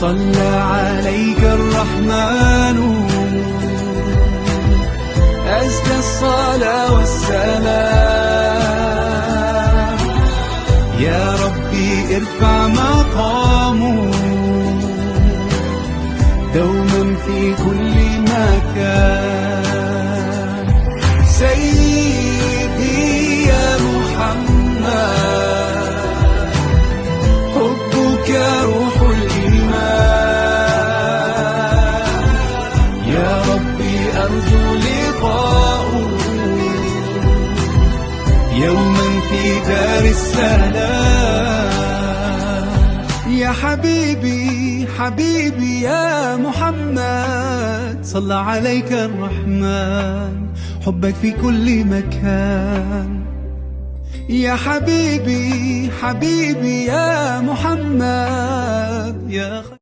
صلى عليك الرحمن أزكى الصلاة والسلام. يا ربي ارفع مقامه دوما في كل مكان. سيدي يا محمد حبك روح الإيمان. يا ربي أرجو لقاءه يوما في دار السلام. يا حبيبي حبيبي يا محمد صلى عليك الرحمن حبك في كل مكان. يا حبيبي حبيبي يا محمد يا